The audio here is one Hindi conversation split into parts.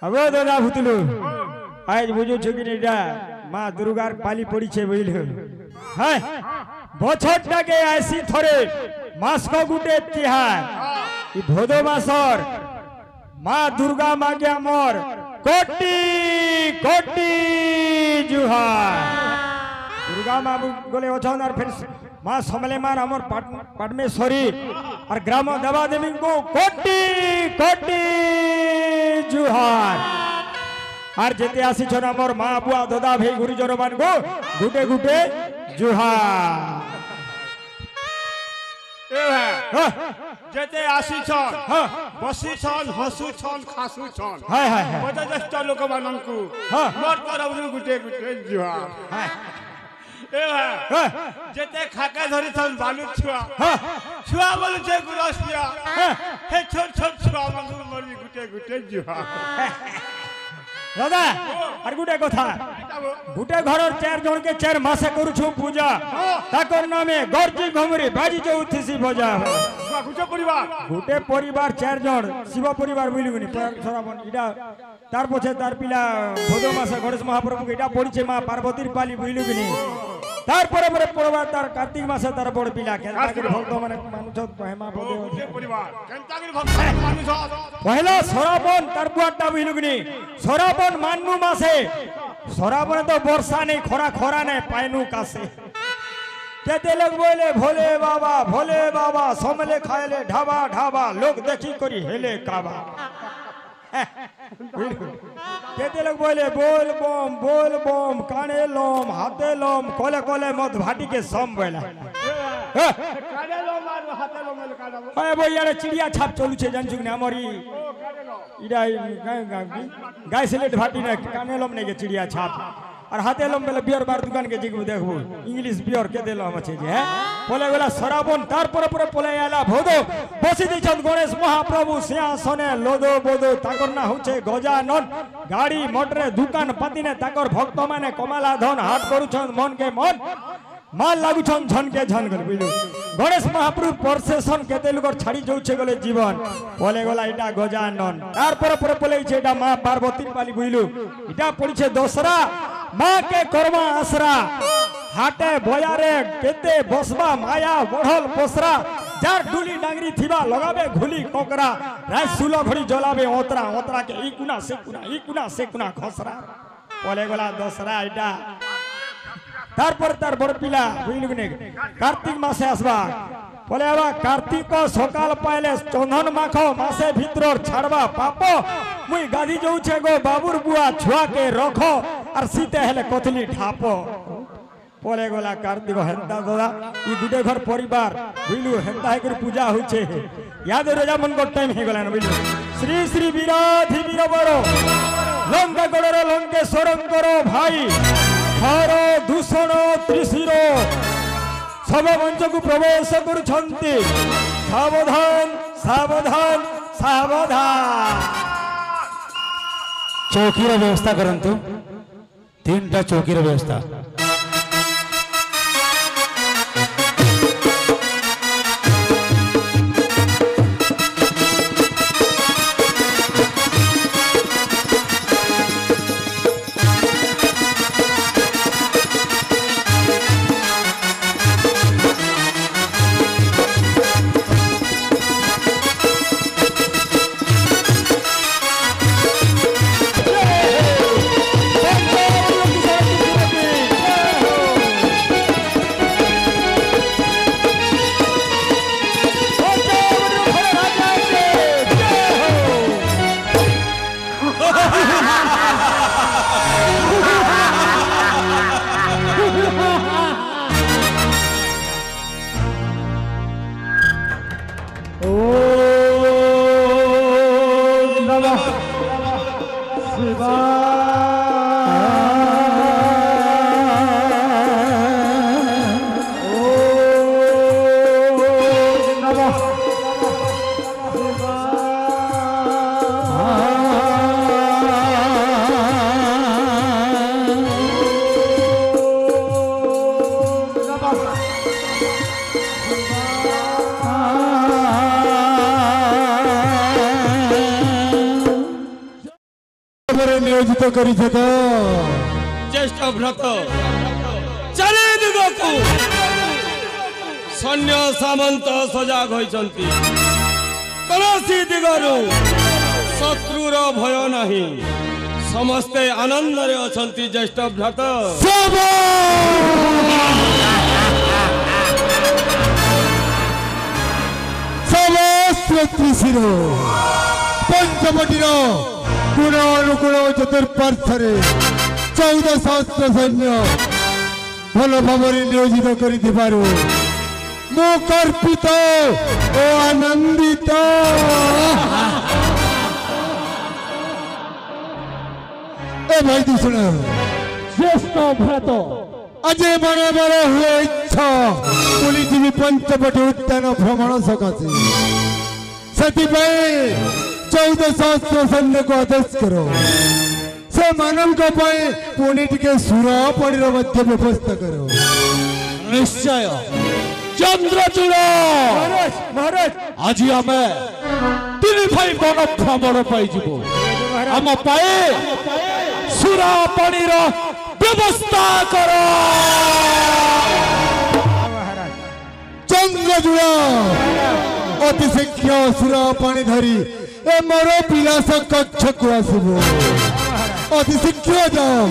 હવે દાદા ભૂતલું આજ বুঝো ছকি এটা মা দুর্গার পালি পড়িছে বুঝল হ্যাঁ বছরটাকে আসি থরে মাস গুটে তিহার ই ভোদ মাসর মা দুর্গা মাগে আমর কোটি কোটি জুহার দুর্গা মা বলে অছন আর ফির মা সমলে মার আমর পাটমেশ্বরী और ग्राम देवा देवी को कोटि कोटि जुहार और जेते आसी छन हमर मां बुआ दादा भाई गुरुजन मान को गुटे गुटे जुहार ए है जेते आसी छन बसी छन हसु छन खासु छन हाय हाय बजस्ट लोक मानन को मोर तरफ गुटे गुटे जुहार ए है जेते खाका धरी छन बालू छुआ छुआ बोलु छे गुरसिया हे छोट छोट छुआ मन मरी गुटे गुटे जुहा दादा और गुटे कथा गुटे घरर चार जन के चार मासे करू छु पूजा ताकर नामे गरजी घमरी बाजी चौथीसी बजा गुटे परिवार चार जन शिव परिवार बुझलुनी सराबन इडा तार पछे तार पिला भोदो मासे गणेश महाप्रभु इडा पड़िछे मां पार्वतीर पाली बुझलुनी तार परे परे पड़वा तार कार्तिक मासे तार बड़ पिला केनतागिर भक्त माने मानुछ हेमा भोदे परिवार केनतागिर भक्त मानुछ पहला सराबन तार बुआटा बुझलुनी सराबन माननु मासे सराबन तो वर्षा नहीं खरा खरा नहीं पाइनु कासे केते लोग बोले भोले बाबा समले खाएले ढाबा ढाबा लोग देखी करी हेले काबा केते लोग बोले बोल बम काने लोम हाथे लोम कोले कोले मत भाटी के सम बोला काने लोम मार हाथे लोम काना ओए बो यार चिड़िया छाप चलू छे जानछु ने हमरी इडा गाय सिलेट भाटी ने काने लोम ने के चिड़िया छाप और हाथे लोम बेले बियर बार दुकान के जिगु देखबो इंग्लिश बियर के देलो हम छे जे बोले बोला सराबन तार पर पर पोले आला भोदो बसी दै छन गणेश महाप्रभु सिंहासने लोदो बोदो ताकर ना होछे गजानन गाड़ी मोटरे दुकान पाती ने ताकर भक्त माने कमाला धन हाट करू छन मन के मन माल लागू छन झन के झन गल बुझलु गणेश महाप्रभु प्रसेशन केते लोग छाड़ी जाउछे गले जीवन बोले गोला इटा गजानन तार पर पोले छे इटा मां पार्वती पाली बुझलु इटा पड़िछे दोसरा मां के कर्मा आसरा हाटे बयारे केते बसबा माया बढ़ल पोसरा जार डुली डांगरी थिबा लगाबे घुली कोकरा राय सुलो घड़ी जलाबे ओतरा ओतरा के ई कुना से कुना खसरा बोले गोला दोसरा इटा तार बड़ पिला बुझलुने कार्तिक मासे आसबा बोले आबा कार्तिक सकाल पाइले चंदन माखो मासे भीतर छाड़बा पापो मुई गादी जाउछे गो बाबुर बुआ छुआ के रखो और सीते हेले कथली ठापो बोले गोला कार्तिक हेंता दादा ई गुडे घर परिवार बुझलु हेंता है कर पूजा होछे याद रोजा मन को टाइम हे गला न बुझलु श्री श्री विराधि वीरबरो लंका गडरो लंकेश्वरं करो भाई हरो दूषण त्रिशिरो सब मंच को प्रवेश करुछंती सावधान सावधान सावधान चौकीर व्यवस्था करंतु तीनटा चौकीर व्यवस्था କରିଛ ତ ज्येष्ठ व्रत चारिदिगकु सैन्य सामंत सजाग होइचंती कौनसी दिगरु शत्रुर भय नहीं समस्ते आनंद रे अछंती ज्येष्ठ व्रत त्रिशिर पंचवटीर गुण अनुकूल चतुर्पार्श्वे 14 सहस्र सैन्य भल भाव नियोजित करू मु कर्पित ओ आनंदित ए भाई तू सुन ज्येष्ठ भ्रात आज बड़े बड़े हुए इच्छा बुली पंचवटी उद्यान भ्रमण सकाशे से 14 सहस्र सैन्य को आदेश करो से मानव पुणी टिके सुरापड़ी व्यवस्था करो निश्चय चंद्रचूड़ आज आम 3 भाई बन भ्रमण आम सुरापड़ी व्यवस्था करो चंद्रचूड़ अति शीघ्र सुरापाणी धरी ए मोर विलास कक्ष को आसब अति शीघ्र जाओ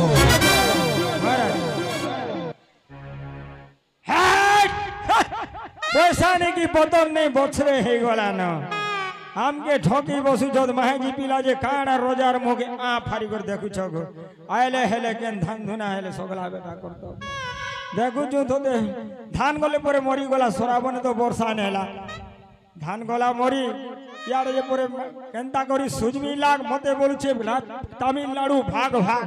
पैसा नहीं की बदल नहीं बछरे हे गला न हमके ठोकी बसु जद महाजी पिला जे काना रोजार मोगे आ फारी कर देखु छगो आइले हेले केन धान धुना हेले सगला बेटा करतो देखु जो तो दे धान गले परे मरी गला सराबने तो वर्षा नेला धान गला मरी यार जे परे केनता करी सुजमी लाग मते बोलुछे बिला तमिलनाडु भाग भाग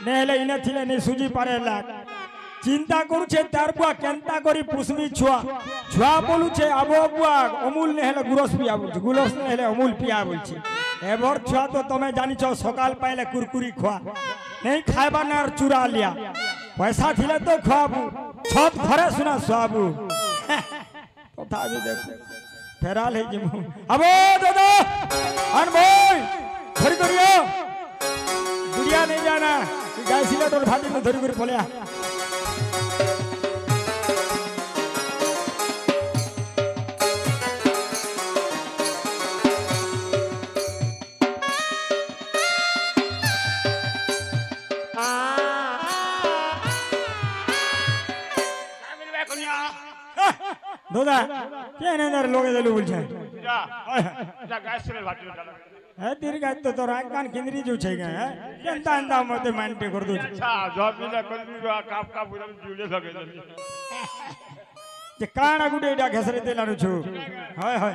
नेले इने थिले ने सुजी पारे लाग चिंता करुछे तार बुआ केनता करी पुष्मी छुआ छुआ बोलुछे आबो बुआ अमूल नेले गुरस पिया बोलछे गुरस नेले अमूल पिया बोलछे एबर छुआ तो तमे जानिछो सकाल पाइले कुरकुरी खुआ नहीं खाइबा ना चुरा लिया पैसा थिले तो खुआबू छत घरे सुना सुआबू कथा भी देखो फेराल है जिमु अबो दादा अन भाई धरी करियो दुनिया नहीं जाना गाय सिले तो भाटी में धरी कर बोलिया दादा क्या है ना लोग इधर बोल जाए जा गैस से भाटी डाल है तेरी गाय तो रात कान केंद्री जो छेगा है केनता अंदा मते मानते कर दो अच्छा जॉब मिला कलमी रो काप का पूरा जुड़े लगे जे काना गुडे डा घसरे तेलानु छु हाय हाय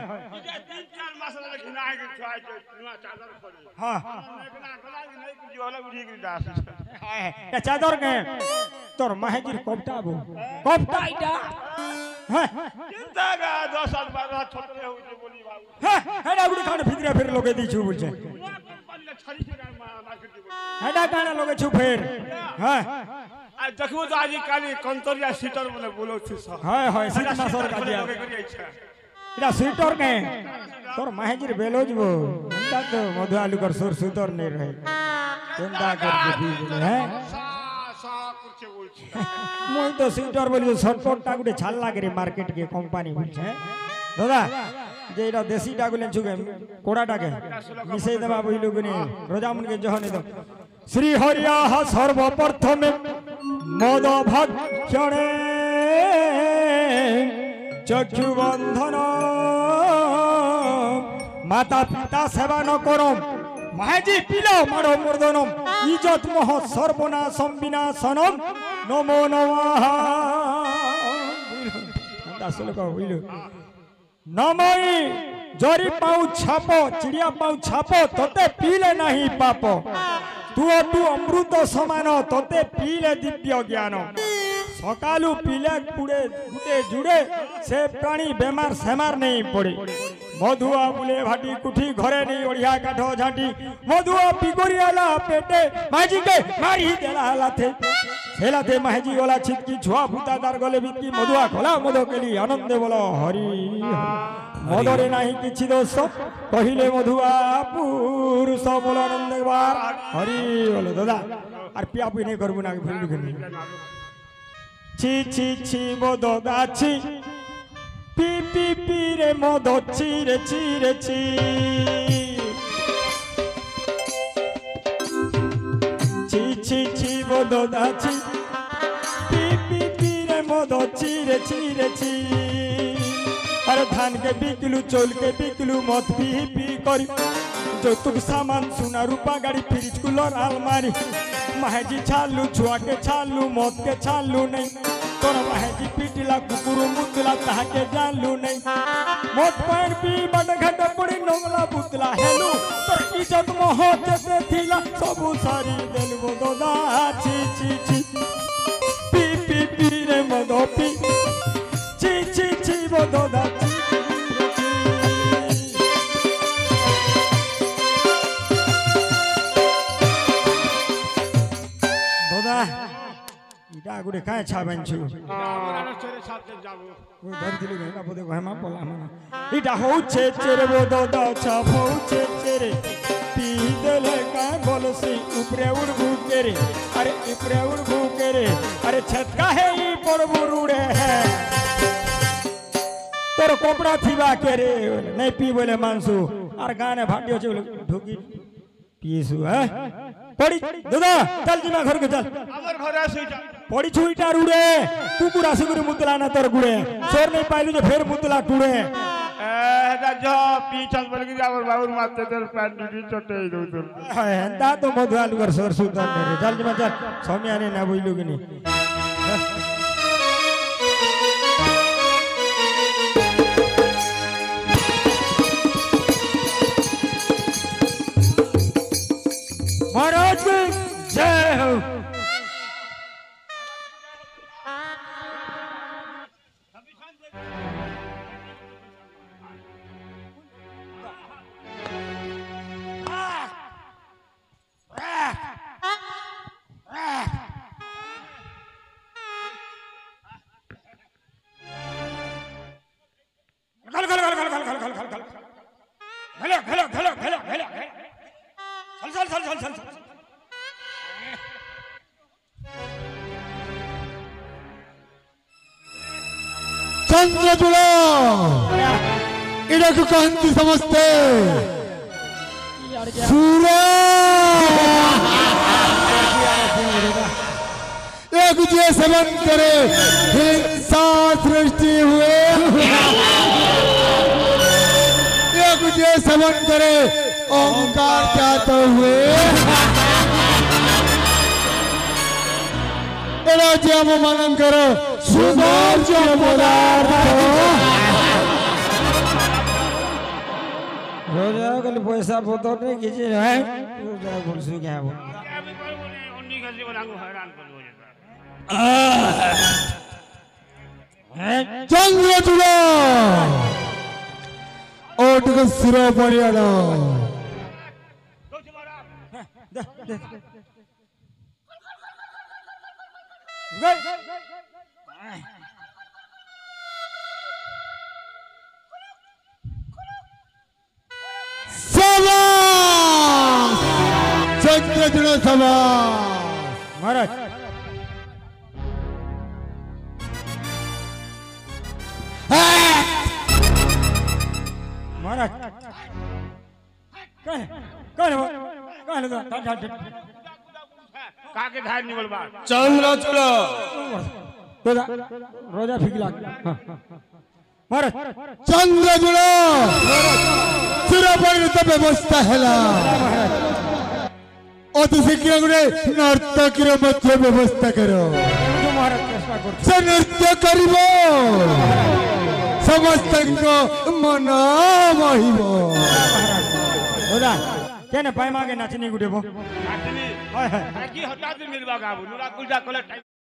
3-4 मास लगे नाय के छाय के नुआ चादर पड़े हां गला नहीं कुछ वाला उड़ी के दास हाय चादर के तोर माहेजीर कोपटा बो कोपटा इटा हां चिंता का 10 साल बाद छोटले हो जे बोली बाबू हां हेडा गुडी खाने फिदरे फिर लोगे दी छु बोलछे छड़ी से मार्केट हेडा काना लोगे छु फिर हां आज देखबो तो आज काली कंतरिया सीटर बोले बोलो छु हाय हाय सीटा सर का दिया इरा सीटर के तोर माहेजीर बेलोजबो अंदा तो मधुआलू कर सुर सुतर नहीं रहे चिंता कर दी बोले हैं মই তো সিটার বলি শর্টকটটা গুটে ছাল লাগে রে মার্কেট কে কোম্পানি বলছে দাদা যে এটা দেশিটা গুলে ছুগে কোড়াটাকে মিশাই দেবা বইলো গুনি রোজামন কে জহনে দাও শ্রী হরিয়া সর্বপ্রথমে মদ ভক্ষণে চক্ষু বন্ধন মাতা পিতা সেবা ন করম মাহেজি পিলাও মারো মর্দনম ইজ্জত মোহ সর্বনাশম বিনাশনম নমো নমঃ আসলে কো বুঝলো নমই জরি পাউ ছাপ চিড়িয়া পাউ ছাপ তোতে পিলে নাহি পাপ তু অমৃত সমান তোতে পিলে দিব্য জ্ঞান সকালু পিলে পুড়ে গুটে জুড়ে সে প্রাণী বেমার সেমার নেই পড়ে मधुआ बुले भाटी कुठी घरे नहीं ओढ़िया काठो झाटी मधुआ पिगोरियाला पेटे माजी के मारी देला लाथे सेलाथे माजी वाला छिटकी छुआ भूतादार गले बितकी मधुआ खोला मधो के लिए आनंद बोलो हरि মদরে নাহি কিছু দোষ কহিলে মধুয়া পুরুষ বল আনন্দ একবার হরি বলো দাদা আর পিয়া পুই নেই করবো না ফেলে ঢুকে ছি ছি ছি মদ দাছি পি পি পি রে মদ চিরে চিরে ছি ছি ছি ছি মদ দাছি পি পি পি রে মদ চিরে চিরে ছি अरे धान के बिकलू चोल के बिकलू मत पी पी करी যৌতুক सामान सुना रूपा गाड़ी फ्रिज कूलर अलमारी माहेजी छालू छुआ के छालू मौत के छालू नहीं तोर माहेजी पीटला कुकुरु मुतला ताहा के जानलू नहीं मौत पैर पी बड़ घट पड़ी नोंगला बुतला हेलू तोर इज्जत मोह जैसे थीला सबू सारी देलबो दोदा छी छी छी पी पी पी रे मदो पी छी छी छी वो दोदा इटा गुडे काय छाबन छु धर दिले गना बोदे गहमा पला मना इटा हो छे चेरे बो दोदा छाप हो छे चेरे पी देले का बोलसी ऊपरे उड़बू केरे अरे ऊपरे उड़बू केरे अरे छत का है ई पड़बू रुड़े है तोर कोपड़ा थीबा केरे नहीं पी बोले मानसू और गाने भाटियो छे ढोकी पीसू है पड़ी दादा चल जी मैं घर के चल अगर घर सुइटा पड़ी छुईटा रुड़े कुकुरा सुकुरी मुतला ना तोर गुड़े सोर नहीं पाइलू जे फेर मुतला टुड़े ए राजा पीछल बोल के जावर बाबूर मारते तेरे पैंट डी चोटे दो तो दा तो मधुआलू कर सोर सुतन रे चल जी मैं चल सोमिया ने ना बोइलू कि नहीं महाराज जय हो चंद्रचूड़ा इडक कहती समझते एक जे सेवन करे हिंसा सृष्टि हुए एक जे सेवन करे ओंकार जाते हुए राज्य मनन करो सुधार्य पदार्थ रोजा कल पैसा बोतल नहीं किसी है रोजा बोलसु क्या बोल उन्नी गजी बनागो हैरान कर दो चंद्रचूड़ा ओट को सिरो परियालो चंद्रचूड़ा सभा महाराज महाराज कौन काके धार निकल बात चंद्रचूड़ा रोजा रोजा फिकला महाराज चंद्रचूड़ा सिरो परिणत व्यवस्था हैला अति शीघ्र गुणे नर्तकीर मध्य व्यवस्था करो से नृत्य करिबो समस्त मन महिबो रोजा केने पाइमा के नाचनी गुडेबो नाचनी हाय हाय की हटा दे मिलबा गाबू नुरा कुलजा कले